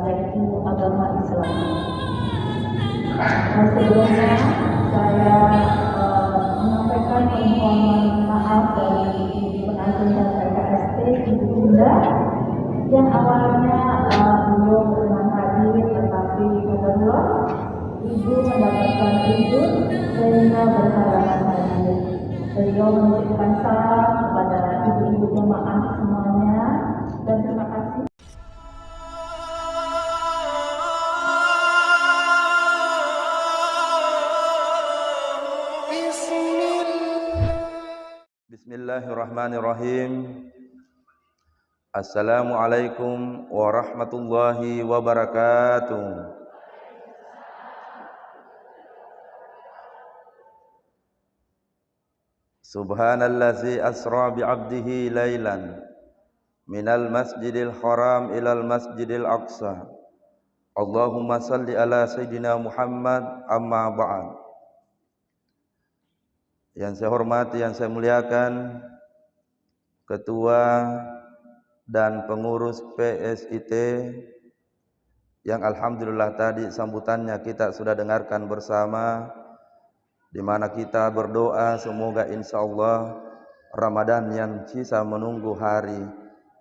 yaitu agama Islam. Sebelumnya saya menyampaikan permohonan maaf dari pengantin dan PKST Ibu Bunda yang awalnya belum pernah hadir, tetapi kebetulan Ibu mendapatkan izin sehingga berhalangan hadir. Beliau memberikan salam kepada ibu-ibu jemaah semuanya dan terima kasih. Bismillahirrahmanirrahim. Assalamualaikum warahmatullahi wabarakatuh. Subhanallazi asra bi'abdihi laylan minal masjidil haram ilal masjidil aqsa. Allahumma salli ala sayyidina Muhammad, amma ba'd. Yang saya hormati, yang saya muliakan Ketua dan pengurus PSIT yang alhamdulillah tadi sambutannya kita sudah dengarkan bersama, di mana kita berdoa semoga insyaallah Ramadan yang sisa menunggu hari,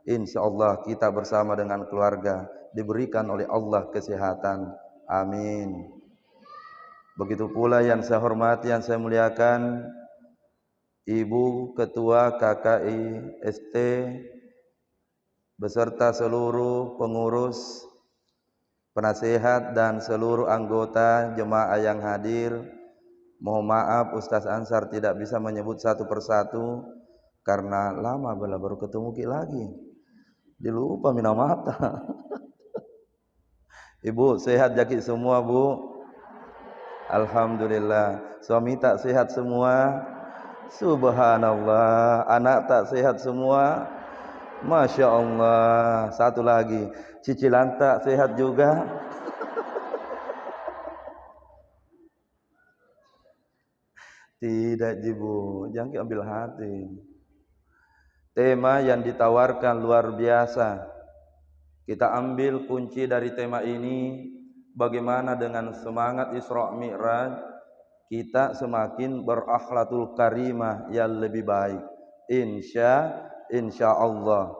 insyaallah kita bersama dengan keluarga diberikan oleh Allah kesehatan. Amin. Begitu pula yang saya hormati, yang saya muliakan Ibu Ketua KKI ST beserta seluruh pengurus, penasehat dan seluruh anggota jemaah yang hadir. Mohon maaf Ustaz Ansar tidak bisa menyebut satu persatu karena lama baru ketemu ki lagi. Dilupa mina mata. Ibu sehat jaki semua, Bu? Alhamdulillah. Suami tak sehat semua? Subhanallah. Anak tak sehat semua? Masya Allah. Satu lagi, cicilan tak sehat juga? Tidak, Ibu, jangan ambil hati. Tema yang ditawarkan luar biasa. Kita ambil kunci dari tema ini, bagaimana dengan semangat Isra Mi'raj kita semakin berakhlakul karimah yang lebih baik. Insya Allah.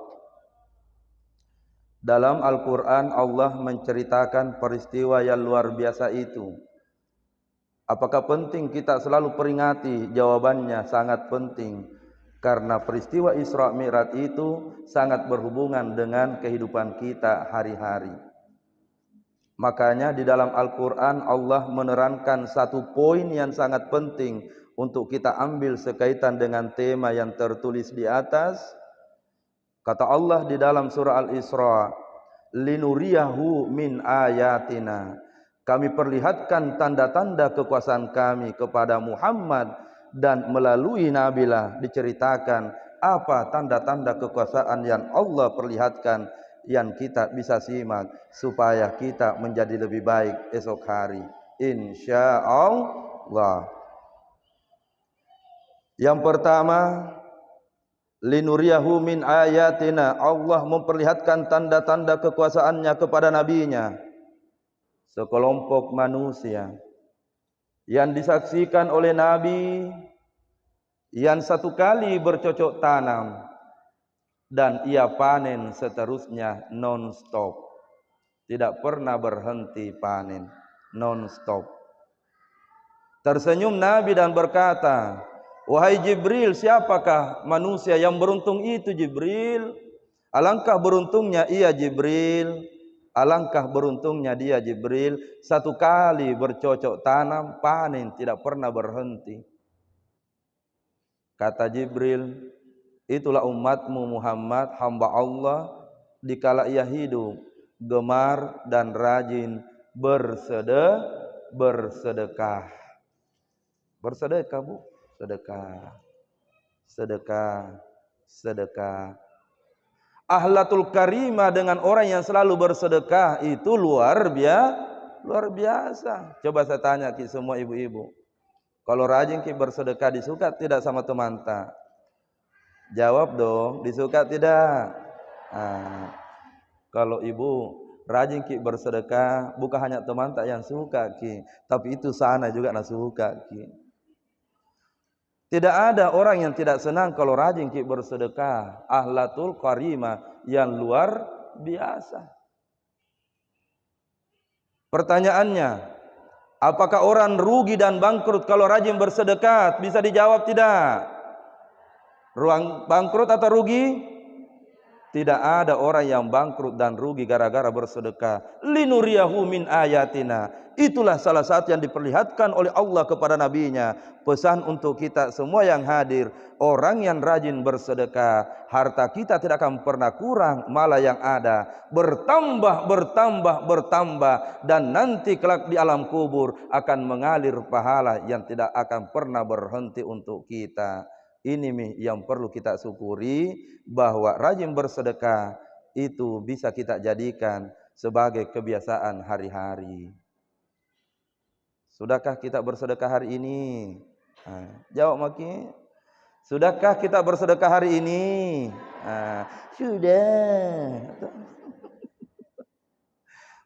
Dalam Al-Quran Allah menceritakan peristiwa yang luar biasa itu. Apakah penting kita selalu peringati? Jawabannya sangat penting. Karena peristiwa Isra Mi'raj itu sangat berhubungan dengan kehidupan kita hari-hari. Makanya di dalam Al-Quran Allah menerangkan satu poin yang sangat penting untuk kita ambil sekaitan dengan tema yang tertulis di atas. Kata Allah di dalam surah Al-Isra, linuriyahu min ayatina. Kami perlihatkan tanda-tanda kekuasaan kami kepada Muhammad, dan melalui Nabilah diceritakan apa tanda-tanda kekuasaan yang Allah perlihatkan yang kita bisa simak supaya kita menjadi lebih baik esok hari, insya Allah. Yang pertama, linuriyahu min ayatina. Allah memperlihatkan tanda-tanda kekuasaannya kepada nabinya. Sekelompok manusia yang disaksikan oleh Nabi yang satu kali bercocok tanam dan ia panen seterusnya non-stop. Tidak pernah berhenti panen, non-stop. Tersenyum Nabi dan berkata, wahai Jibril, siapakah manusia yang beruntung itu Jibril? Alangkah beruntungnya ia Jibril. Alangkah beruntungnya dia Jibril, satu kali bercocok tanam, panen, tidak pernah berhenti. Kata Jibril, itulah umatmu Muhammad, hamba Allah, dikala ia hidup, gemar dan rajin bersedekah. Bersedekah, Bu? Sedekah. Ahlatul karimah dengan orang yang selalu bersedekah itu luar biasa. Coba saya tanya ki semua ibu-ibu, kalau rajin ki bersedekah disuka tidak sama teman tak? Jawab dong, disuka tidak? Kalau ibu Rajin ki bersedekah, bukan hanya teman tak yang suka ki, tapi itu sana juga nak suka ki. Tidak ada orang yang tidak senang kalau rajin ki bersedekah. Ahlatul karimah yang luar biasa. Pertanyaannya, apakah orang rugi dan bangkrut kalau rajin bersedekah? Bisa dijawab tidak? Ruang bangkrut atau rugi? Tidak ada orang yang bangkrut dan rugi gara-gara bersedekah. Linuriyahu min ayatina. Itulah salah satu yang diperlihatkan oleh Allah kepada nabinya. Pesan untuk kita semua yang hadir. Orang yang rajin bersedekah, harta kita tidak akan pernah kurang, malah yang ada bertambah, bertambah, bertambah. Dan nanti kelak di alam kubur akan mengalir pahala yang tidak akan pernah berhenti untuk kita. Ini yang perlu kita syukuri, bahwa rajin bersedekah itu bisa kita jadikan sebagai kebiasaan hari-hari. Sudahkah kita bersedekah hari ini? Jawab Maki. Sudahkah kita bersedekah hari ini? Sudah.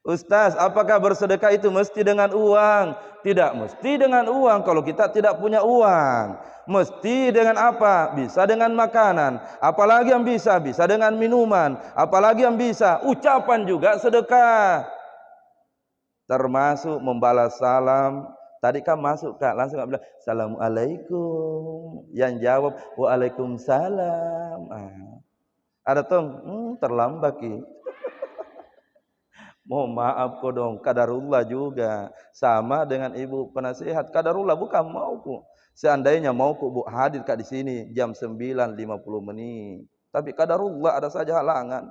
Ustaz, apakah bersedekah itu mesti dengan uang? Tidak mesti dengan uang kalau kita tidak punya uang. Mesti dengan apa? Bisa dengan makanan. Apalagi yang bisa? Bisa dengan minuman. Apalagi yang bisa? Ucapan juga sedekah. Termasuk membalas salam. Tadi kan masuk Kak, langsung bilang Assalamualaikum. Yang jawab Waalaikumsalam. Ada tuh terlambat ki. Mohon maaf kok dong, kadarullah juga. Sama dengan ibu penasihat, kadarullah bukan mauku. Seandainya mauku Bu hadir Kak di sini jam 9.50 menit. Tapi kadarullah ada saja halangan.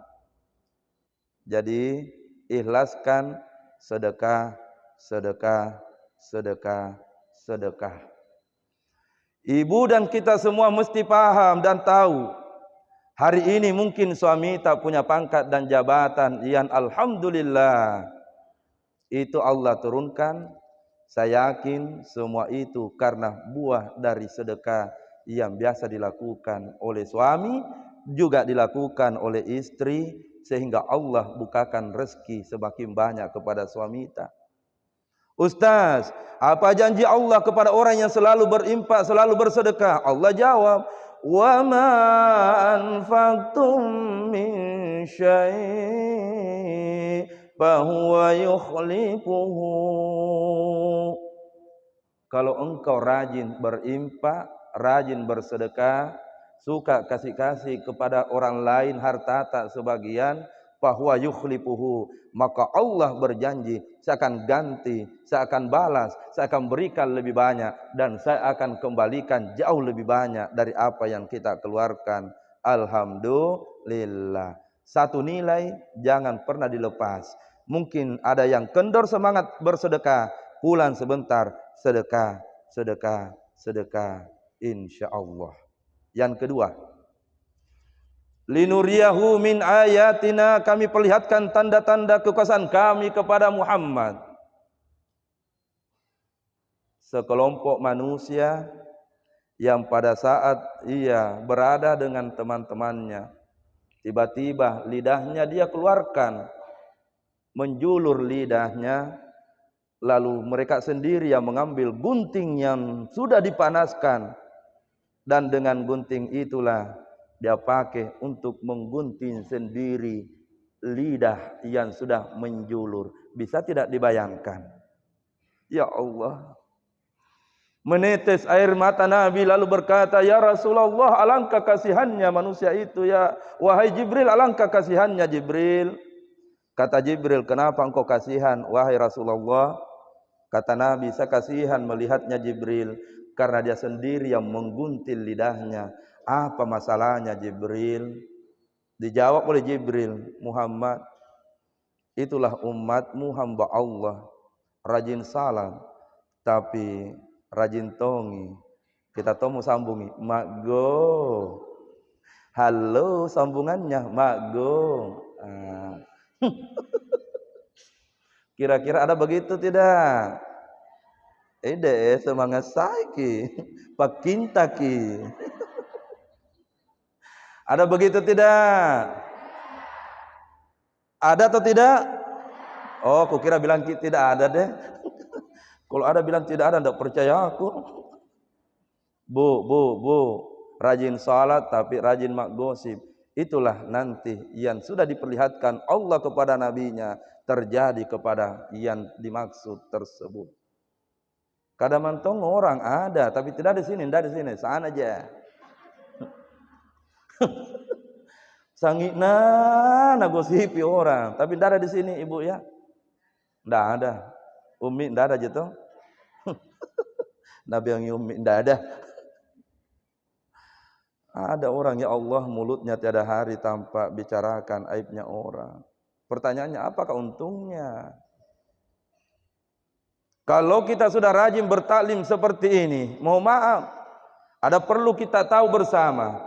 Jadi ikhlaskan sedekah, sedekah, sedekah, sedekah. Ibu dan kita semua mesti paham dan tahu. Hari ini mungkin suami tak punya pangkat dan jabatan yang alhamdulillah itu Allah turunkan. Saya yakin semua itu karena buah dari sedekah yang biasa dilakukan oleh suami, juga dilakukan oleh istri, sehingga Allah bukakan rezeki semakin banyak kepada suami kita. Ustaz, apa janji Allah kepada orang yang selalu berimpak, selalu bersedekah? Allah jawab, wa ma anfaqtum min syai' fa huwa yukhlifuhu. Kalau engkau rajin berimpak, rajin bersedekah, suka kasih-kasih kepada orang lain harta tak sebagian, fa huwa yukhlifuhu, maka Allah berjanji, saya akan ganti, saya akan balas, saya akan berikan lebih banyak, dan saya akan kembalikan jauh lebih banyak dari apa yang kita keluarkan. Alhamdulillah. Satu nilai jangan pernah dilepas. Mungkin ada yang kendor semangat bersedekah, pulang sebentar, sedekah, sedekah, sedekah, insyaallah. Yang kedua, linuriyahu min ayatina, kami perlihatkan tanda-tanda kekuasaan kami kepada Muhammad. Sekelompok manusia yang pada saat ia berada dengan teman-temannya, tiba-tiba lidahnya dia keluarkan, menjulur lidahnya, lalu mereka sendiri yang mengambil gunting yang sudah dipanaskan, dan dengan gunting itulah dia pakai untuk menggunting sendiri lidah yang sudah menjulur. Bisa tidak dibayangkan? Ya Allah. Menetes air mata Nabi lalu berkata, ya Rasulullah, alangkah kasihannya manusia itu ya. Wahai Jibril, alangkah kasihannya Jibril. Kata Jibril, kenapa engkau kasihan wahai Rasulullah? Kata Nabi, saya kasihan melihatnya Jibril karena dia sendiri yang menggunting lidahnya. Apa masalahnya Jibril? Dijawab oleh Jibril, Muhammad, itulah umatmu hamba Allah, rajin salam tapi rajin tongi. Kita tomu sambungi, makgo. Halo sambungannya, makgo. Kira-kira ada begitu tidak? Semangat saiki, pakintaki. Ada begitu tidak? Ada atau tidak? Oh, kukira bilang tidak ada deh. Kalau ada bilang tidak ada, tidak percaya aku. Bu, rajin salat tapi rajin mak gosip. Itulah nanti yang sudah diperlihatkan Allah kepada nabinya terjadi kepada yang dimaksud tersebut. Kadang mantong orang ada, tapi tidak di sini, sana aja. Sangitna nagosipi orang, tapi tidak ada di sini ibu ya. Tidak ada. Umi tidak ada gitu. Nabi yang umi tidak ada. Ada orang ya Allah mulutnya tiada hari tanpa bicarakan aibnya orang. Pertanyaannya apakah untungnya? Kalau kita sudah rajin bertaklim seperti ini, mohon maaf, ada perlu kita tahu bersama.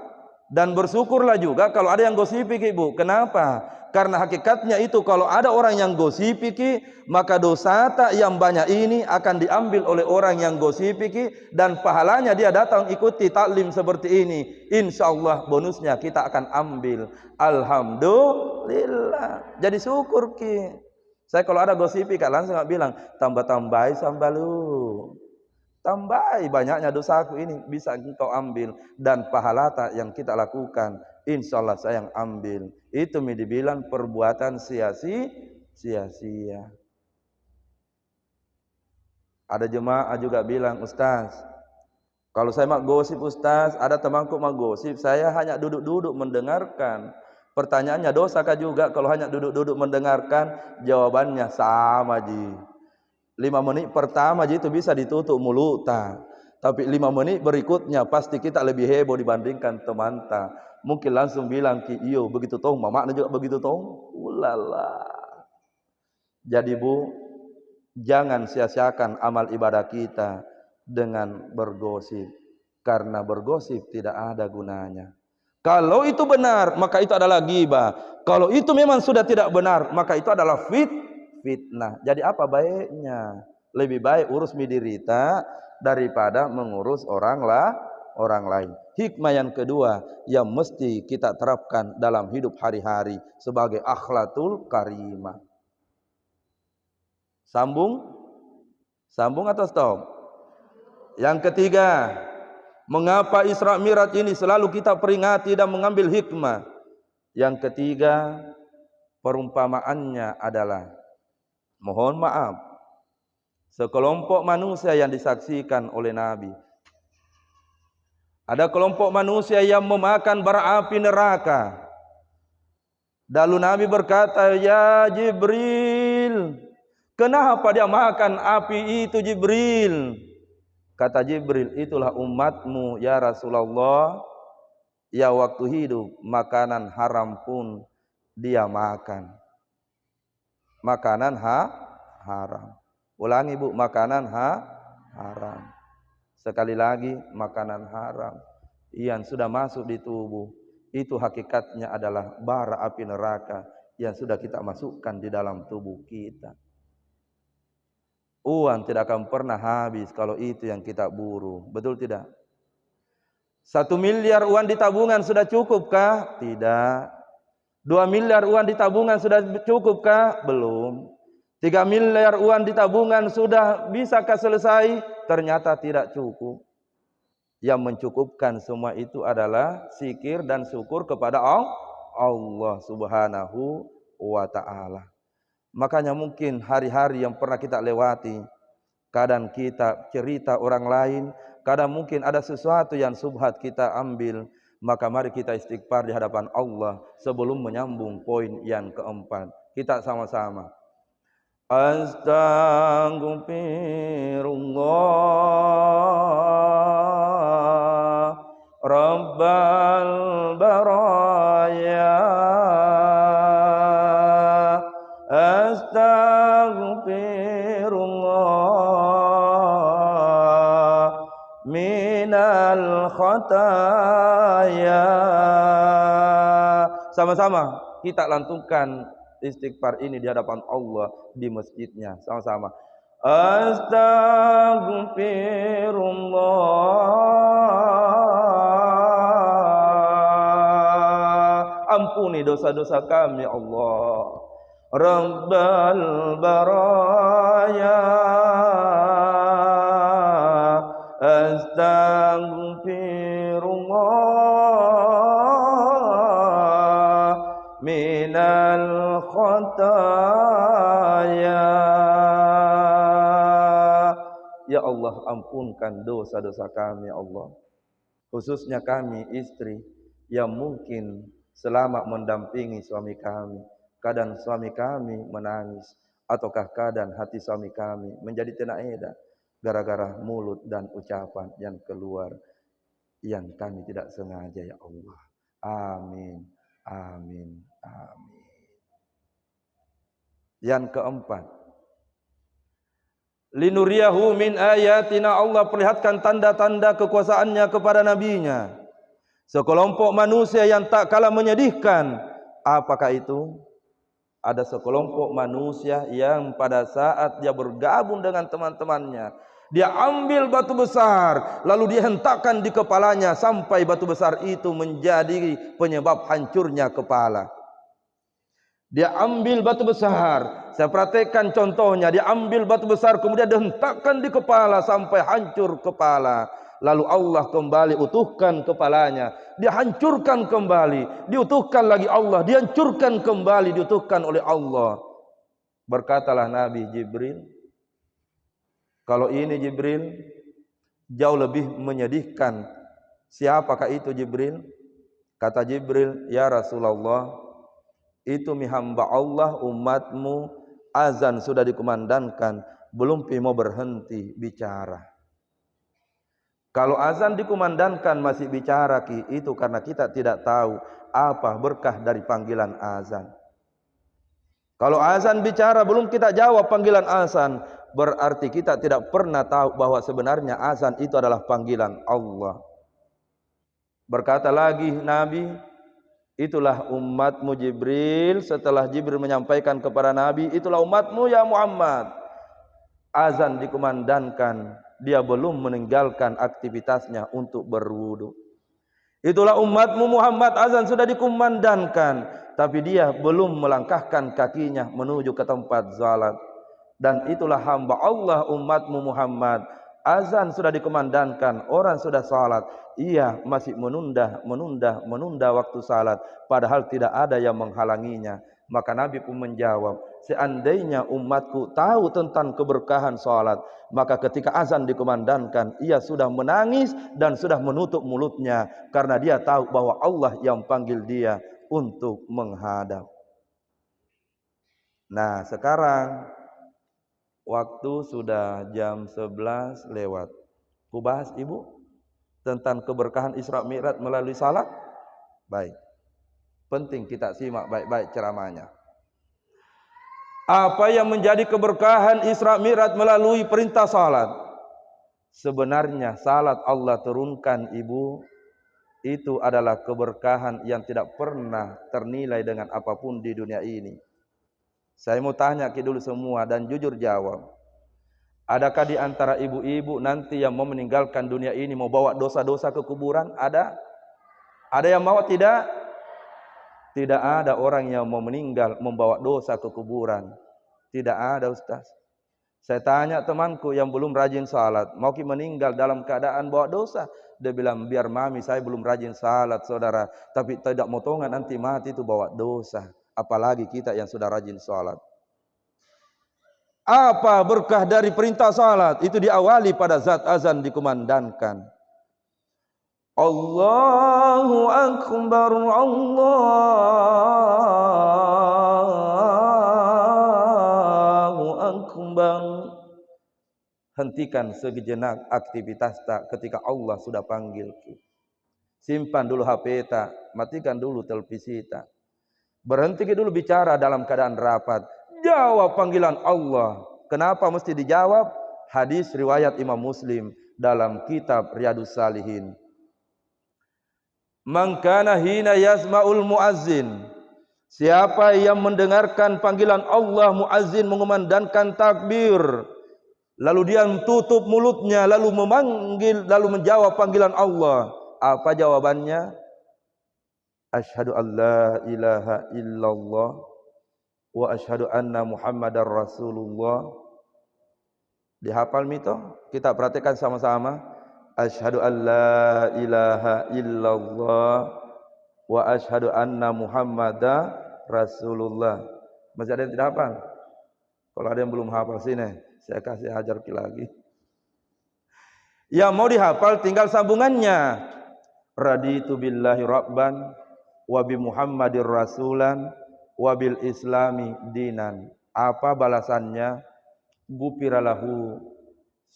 Dan bersyukurlah juga kalau ada yang gosipi ibu. Kenapa? Karena hakikatnya itu kalau ada orang yang gosipi maka dosa tak yang banyak ini akan diambil oleh orang yang gosipi dan pahalanya dia datang ikuti taklim seperti ini. Insyaallah bonusnya kita akan ambil. Alhamdulillah. Jadi syukur Saya kalau ada gosipi langsung bilang tambah-tambahi sambalu. Tambahi banyaknya dosaku ini bisa engkau ambil dan pahala yang kita lakukan insyaallah saya yang ambil. Itu dibilang perbuatan sia-sia. Ada jemaah juga bilang, Ustaz, kalau saya mak gosip Ustaz, ada temanku mak gosip, saya hanya duduk-duduk mendengarkan. Pertanyaannya dosakah juga kalau hanya duduk-duduk mendengarkan? Jawabannya sama ji. 5 menit pertama itu bisa ditutup mulutnya, tapi 5 menit berikutnya pasti kita lebih heboh dibandingkan teman ta. Mungkin langsung bilang iyo begitu toh, mamaknya juga begitu toh. Ulala. Jadi bu, jangan sia-siakan amal ibadah kita dengan bergosip, karena bergosip tidak ada gunanya. Kalau itu benar maka itu adalah ghibah. Kalau itu memang sudah tidak benar maka itu adalah fitnah. Jadi apa baiknya? Lebih baik urus midirita daripada mengurus orang lain. Hikmah yang kedua yang mesti kita terapkan dalam hidup hari-hari sebagai akhlakul karimah. Sambung atau stop? Yang ketiga, mengapa Isra Mi'raj ini selalu kita peringati dan mengambil hikmah? Yang ketiga, perumpamaannya adalah, mohon maaf, sekelompok manusia yang disaksikan oleh Nabi. Ada kelompok manusia yang memakan bara api neraka. Lalu Nabi berkata, ya Jibril, kenapa dia makan api itu Jibril? Kata Jibril, itulah umatmu ya Rasulullah. Ya waktu hidup makanan haram pun dia makan. Makanan haram. Ulangi bu, makanan haram. Sekali lagi, makanan haram yang sudah masuk di tubuh itu hakikatnya adalah bara api neraka yang sudah kita masukkan di dalam tubuh kita. Uang tidak akan pernah habis kalau itu yang kita buru, betul tidak? 1 miliar uang di tabungan sudah cukupkah? Tidak. 2 miliar uang di tabungan sudah cukupkah? Belum. 3 miliar uang di tabungan sudah bisakah selesai? Ternyata tidak cukup. Yang mencukupkan semua itu adalah zikir dan syukur kepada Allah Subhanahu wa ta'ala. Makanya mungkin hari-hari yang pernah kita lewati, kadang kita cerita orang lain, kadang mungkin ada sesuatu yang subhat kita ambil. Maka mari kita istighfar di hadapan Allah sebelum menyambung poin yang keempat. Kita sama-sama. Astaghfirullah Rabbal baraya. Astaghfirullah minal khataya. Sama-sama kita lantunkan istighfar ini di hadapan Allah di masjidnya. Sama-sama. Astaghfirullah. Ampuni dosa-dosa kami Allah. Rabbal baraya astaghfirullah minal khataya. Ya Allah, ampunkan dosa-dosa kami, ya Allah. Khususnya kami istri yang mungkin selama mendampingi suami kami, kadang suami kami menangis, ataukah kadang hati suami kami menjadi tenaeda gara-gara mulut dan ucapan yang keluar yang kami tidak sengaja, ya Allah. Amin, amin, amin. Yang keempat, linuriyahu min ayatina, Allah perlihatkan tanda-tanda kekuasaannya kepada nabinya. Sekelompok manusia yang tak kalah menyedihkan. Apakah itu? Ada sekelompok manusia yang pada saat dia bergabung dengan teman-temannya, dia ambil batu besar lalu dihentakkan di kepalanya sampai batu besar itu menjadi penyebab hancurnya kepala. Dia ambil batu besar, saya perhatikan contohnya, dia ambil batu besar kemudian dihentakkan di kepala sampai hancur kepala. Lalu Allah kembali utuhkan kepalanya, dihancurkan kembali, diutuhkan lagi Allah, dihancurkan kembali, diutuhkan oleh Allah. Berkatalah Nabi Jibril, kalau ini Jibril jauh lebih menyedihkan. Siapakah itu Jibril? Kata Jibril, ya Rasulullah, itu hamba Allah, umatmu, azan sudah dikumandangkan, belum mau berhenti bicara. Kalau azan dikumandangkan masih bicara itu karena kita tidak tahu apa berkah dari panggilan azan. Kalau azan bicara belum kita jawab panggilan azan, berarti kita tidak pernah tahu bahwa sebenarnya azan itu adalah panggilan Allah. Berkata lagi Nabi, itulah umatmu Jibril. Setelah Jibril menyampaikan kepada Nabi, itulah umatmu ya Muhammad. Azan dikumandangkan, dia belum meninggalkan aktivitasnya untuk berwudu. Itulah umatmu Muhammad, azan sudah dikumandangkan, tapi dia belum melangkahkan kakinya menuju ke tempat salat. Dan itulah hamba Allah umatmu Muhammad, azan sudah dikumandangkan, orang sudah salat, ia masih menunda waktu salat, padahal tidak ada yang menghalanginya. Maka Nabi pun menjawab, seandainya umatku tahu tentang keberkahan salat, maka ketika azan dikumandangkan, ia sudah menangis dan sudah menutup mulutnya, karena dia tahu bahwa Allah yang panggil dia untuk menghadap. Nah sekarang waktu sudah jam 11 lewat. Kubahas ibu tentang keberkahan Isra Mi'raj melalui salat. Baik, penting kita simak baik-baik ceramahnya. Apa yang menjadi keberkahan Isra Mi'raj melalui perintah salat? Sebenarnya salat Allah turunkan ibu, itu adalah keberkahan yang tidak pernah ternilai dengan apapun di dunia ini. Saya mau tanya dulu semua dan jujur jawab. Adakah di antara ibu-ibu nanti yang mau meninggalkan dunia ini mau bawa dosa-dosa ke kuburan? Ada? Ada yang mau tidak? Tidak ada orang yang mau meninggal membawa dosa ke kuburan. Tidak ada Ustaz. Saya tanya temanku yang belum rajin salat, mau meninggal dalam keadaan bawa dosa? Dia bilang, biar mami saya belum rajin salat saudara, tapi tidak motongan nanti mati itu bawa dosa. Apalagi kita yang sudah rajin salat. Apa berkah dari perintah salat? Itu diawali pada zat azan dikumandangkan. Allahu Akbar, Allahu Akbar. Hentikan sejenak aktivitas tak ketika Allah sudah panggil. Simpan dulu HP tak, matikan dulu televisi tak. Berhenti dulu bicara dalam keadaan rapat. Jawab panggilan Allah. Kenapa mesti dijawab? Hadis riwayat Imam Muslim dalam kitab Riyadhus Shalihin. Man kana hina yasma'ul muazzin. Siapa yang mendengarkan panggilan Allah, muazzin mengumandangkan takbir, lalu dia tutup mulutnya, lalu memanggil, lalu menjawab panggilan Allah. Apa jawabannya? Asyhadu an la ilaha illallah wa asyhadu anna Muhammadar Rasulullah. Dihafal mito? Kita perhatikan sama-sama. Asyhadu an la ilaha illallah wa asyhadu anna Muhammadar Rasulullah. Masih ada yang tidak hafal? Kalau ada yang belum hafal sini, saya kasih ajar lagi. Yang mau dihafal tinggal sambungannya. Raditu billahi rabban wa bi Muhammadir rasulan wa bil islami dinan. Apa balasannya? Gufiralahu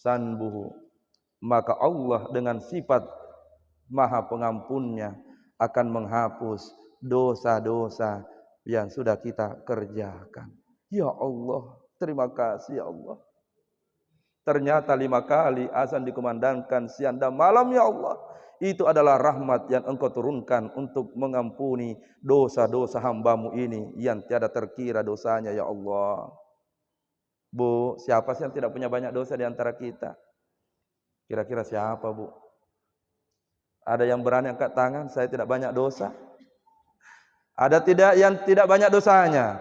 sanbuhu. Maka Allah dengan sifat Maha Pengampunnya akan menghapus dosa-dosa yang sudah kita kerjakan. Ya Allah, terima kasih ya Allah. Ternyata 5 kali azan dikumandangkan siang dan malam ya Allah. Itu adalah rahmat yang Engkau turunkan untuk mengampuni dosa-dosa hamba-Mu ini yang tiada terkira dosanya ya Allah. Bu, siapa sih yang tidak punya banyak dosa di antara kita? Kira-kira siapa, Bu? Ada yang berani angkat tangan, saya tidak banyak dosa? Ada tidak yang tidak banyak dosanya?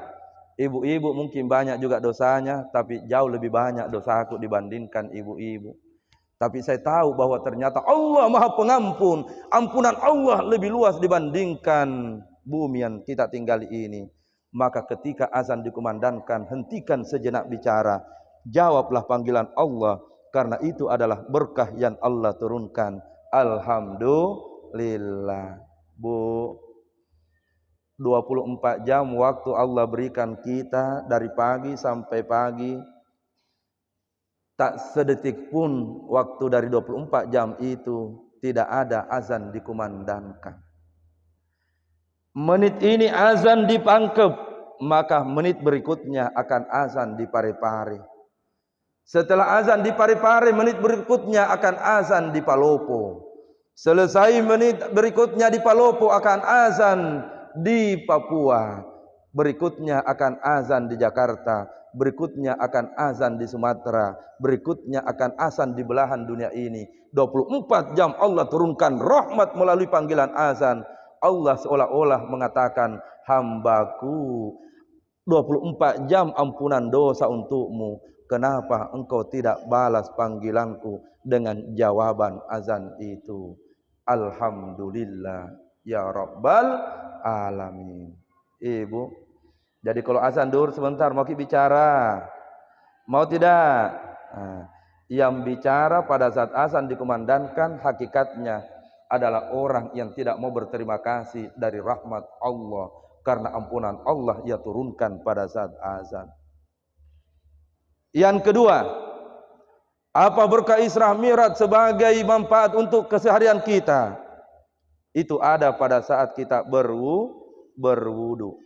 Ibu-ibu mungkin banyak juga dosanya, tapi jauh lebih banyak dosaku dibandingkan ibu-ibu. Tapi saya tahu bahwa ternyata Allah Maha Pengampun. Ampunan Allah lebih luas dibandingkan bumi yang kita tinggali ini. Maka ketika azan dikumandangkan, hentikan sejenak bicara. Jawablah panggilan Allah, karena itu adalah berkah yang Allah turunkan. Alhamdulillah. Bu, 24 jam waktu Allah berikan kita dari pagi sampai pagi. Tak sedetik pun waktu dari 24 jam itu tidak ada azan dikumandangkan. Menit ini azan di Pangkep, maka menit berikutnya akan azan di Parepare. Setelah azan di Parepare, menit berikutnya akan azan di Palopo. Selesai menit berikutnya di Palopo akan azan di Papua, berikutnya akan azan di Jakarta, berikutnya akan azan di Sumatera, berikutnya akan azan di belahan dunia ini. 24 jam Allah turunkan rahmat melalui panggilan azan. Allah seolah-olah mengatakan, hambaku 24 jam ampunan dosa untukmu. Kenapa engkau tidak balas panggilanku dengan jawaban azan itu? Alhamdulillah ya Rabbal Alamin. Ibu, jadi kalau azan dur sebentar mau bicara, mau tidak? Yang bicara pada saat azan dikumandangkan hakikatnya adalah orang yang tidak mau berterima kasih dari rahmat Allah, karena ampunan Allah ia turunkan pada saat azan. Yang kedua, apa berkah Isra Mi'raj sebagai manfaat untuk keseharian kita? Itu ada pada saat kita berwudu.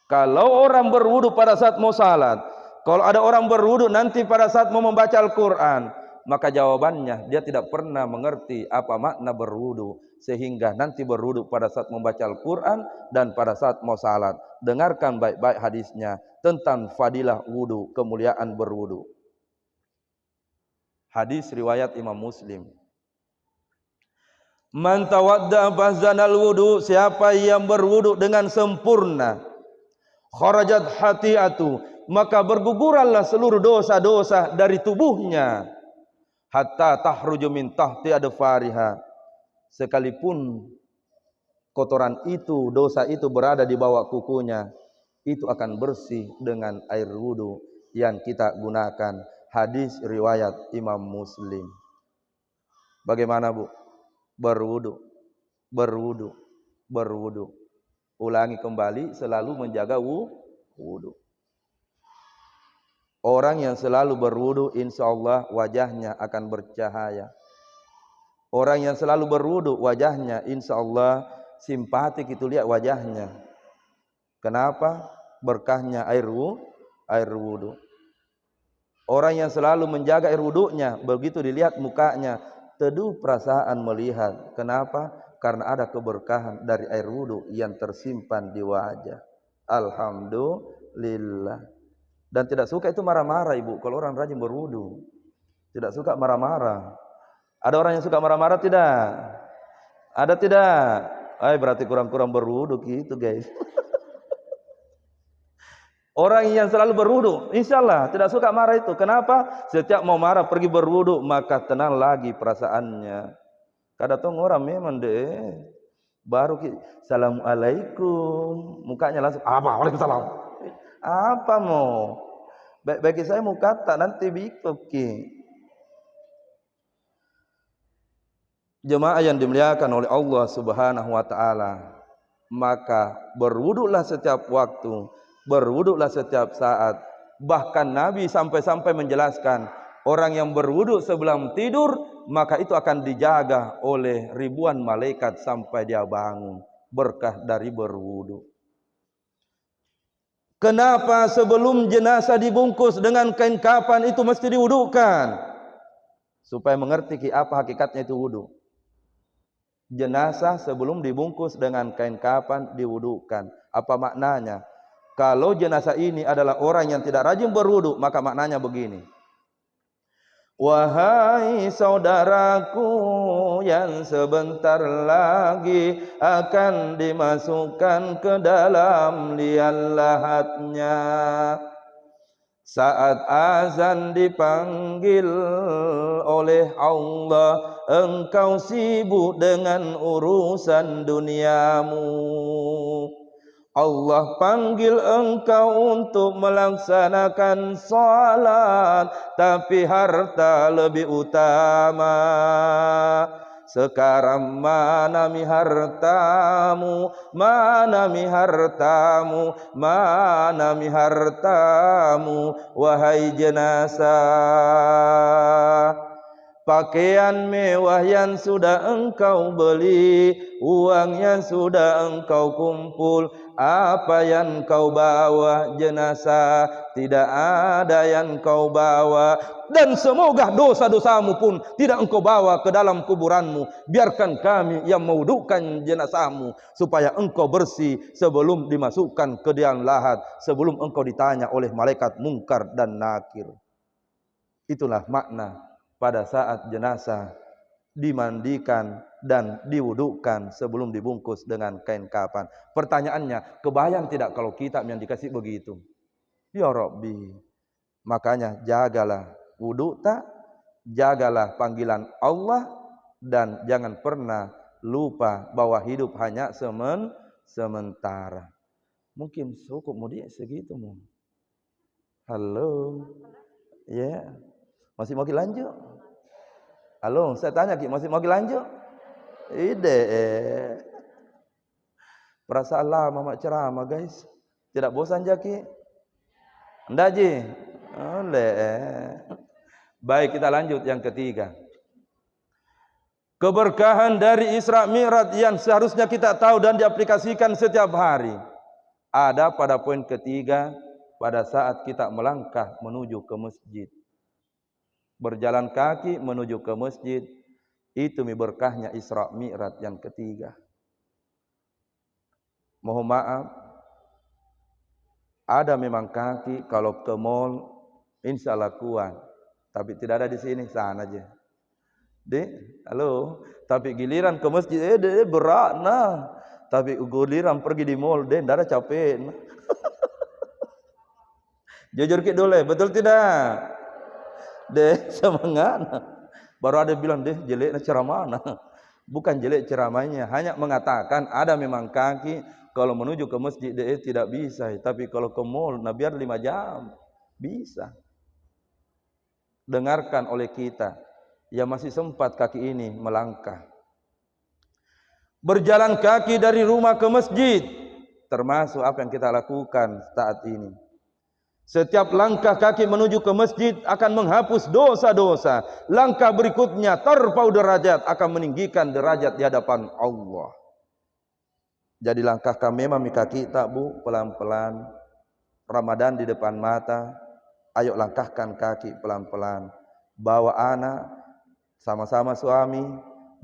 Kalau orang berwudu pada saat mau salat, kalau ada orang berwudu nanti pada saat mau membaca Al-Quran, maka jawabannya dia tidak pernah mengerti apa makna berwudu, sehingga nanti berwudu pada saat membaca Al-Quran dan pada saat mau salat. Dengarkan baik-baik hadisnya tentang fadilah wudu, kemuliaan berwudu. Hadis riwayat Imam Muslim. Man tawadda fahzanal wudu, siapa yang berwudu dengan sempurna, kharajat hatiatu, maka berguguranlah seluruh dosa-dosa dari tubuhnya, hatta tahruju min tahti adfariha, sekalipun kotoran itu, dosa itu berada di bawah kukunya, itu akan bersih dengan air wudu yang kita gunakan. Hadis riwayat Imam Muslim. Bagaimana, Bu? Berwudu. Ulangi kembali, selalu menjaga wudu. Orang yang selalu berwudu, insya Allah wajahnya akan bercahaya. Orang yang selalu berwudu, wajahnya insya Allah simpatik, itu lihat wajahnya. Kenapa? Berkahnya air wudu. Orang yang selalu menjaga air wudunya, begitu dilihat mukanya, teduh perasaan melihat. Kenapa? Karena ada keberkahan dari air wudu yang tersimpan di wajah. Alhamdulillah. Dan tidak suka itu marah-marah, Ibu. Kalau orang rajin berwudu, tidak suka marah-marah. Ada orang yang suka marah-marah tidak? Ada tidak? Berarti kurang-kurang berwudu gitu, guys. Orang yang selalu berwudu, insya Allah tidak suka marah itu. Kenapa? Setiap mau marah pergi berwudu, maka tenang lagi perasaannya. Kadang orang memang deh, baru Assalamualaikum, mukanya langsung apa? Waalaikumsalam. Apa mau? Bagi saya mau kata nanti bikoki. Jemaah yang dimuliakan oleh Allah Subhanahu wa taala, maka berwuduklah setiap waktu, berwuduklah setiap saat. Bahkan Nabi sampai-sampai menjelaskan, orang yang berwuduk sebelum tidur, maka itu akan dijaga oleh ribuan malaikat sampai dia bangun, berkah dari berwuduk. Kenapa sebelum jenazah dibungkus dengan kain kafan itu mesti diwudukkan? Supaya mengerti apa hakikatnya itu wudu. Jenazah sebelum dibungkus dengan kain kafan diwudukkan. Apa maknanya? Kalau jenazah ini adalah orang yang tidak rajin berwudu, maka maknanya begini. Wahai saudaraku yang sebentar lagi akan dimasukkan ke dalam liang lahatnya. Saat azan dipanggil oleh Allah, engkau sibuk dengan urusan duniamu. Allah panggil engkau untuk melaksanakan salat, tapi harta lebih utama. Sekarang mana mi hartamu, mana mi hartamu, mana mi hartamu, wahai jenazah. Pakaian mewah yang sudah engkau beli, uang yang sudah engkau kumpul, apa yang kau bawa jenazah? Tidak ada yang kau bawa. Dan semoga dosa-dosamu pun tidak engkau bawa ke dalam kuburanmu. Biarkan kami yang mewudukkan jenazahmu, supaya engkau bersih sebelum dimasukkan ke liang lahat, sebelum engkau ditanya oleh malaikat Munkar dan Nakir. Itulah makna pada saat jenazah dimandikan dan diwudukkan sebelum dibungkus dengan kain kafan. Pertanyaannya, kebayang tidak kalau kita yang dikasih begitu? Ya Rabbi. Makanya jagalah wudu tak, jagalah panggilan Allah, dan jangan pernah lupa bahwa hidup hanya sementara. Mungkin cukup mudik segitu mu. Halo. Ya. Yeah. Masih mau lanjut? Halo, saya tanya Ki, masih mau lanjut? Ide. Perasaan lama mak ceramah guys. Tidak bosan Jaki? Enggak Ji? Oleh. Baik, kita lanjut yang ketiga. Keberkahan dari Isra Mi'raj yang seharusnya kita tahu dan diaplikasikan setiap hari ada pada poin ketiga, pada saat kita melangkah menuju ke masjid. Berjalan kaki menuju ke masjid, itu berkahnya Isra Mi'raj yang ketiga. Mohon maaf, ada memang kaki kalau ke mall insya Allah kuat, tapi tidak ada di sini, sana aja. Halo, tapi giliran ke masjid berat nah. Tapi giliran pergi di mall tidak ada capek. Nah. Jujur kita dulu, betul tidak? Semangat. Baru ada bilang jelek ceramah. Bukan jelek ceramahnya, hanya mengatakan ada memang kaki kalau menuju ke masjid tidak bisa, tapi kalau ke mall biar 5 jam bisa. Dengarkan oleh kita yang masih sempat kaki ini melangkah. Berjalan kaki dari rumah ke masjid termasuk apa yang kita lakukan saat ini. Setiap langkah kaki menuju ke masjid akan menghapus dosa-dosa. Langkah berikutnya tarfau derajat, akan meninggikan derajat di hadapan Allah. Jadi langkah kami memika kita bu, pelan-pelan. Ramadan di depan mata. Ayo langkahkan kaki pelan-pelan. Bawa anak, sama-sama suami,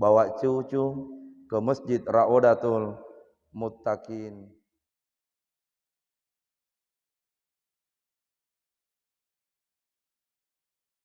bawa cucu ke masjid Raudatul Muttaqin.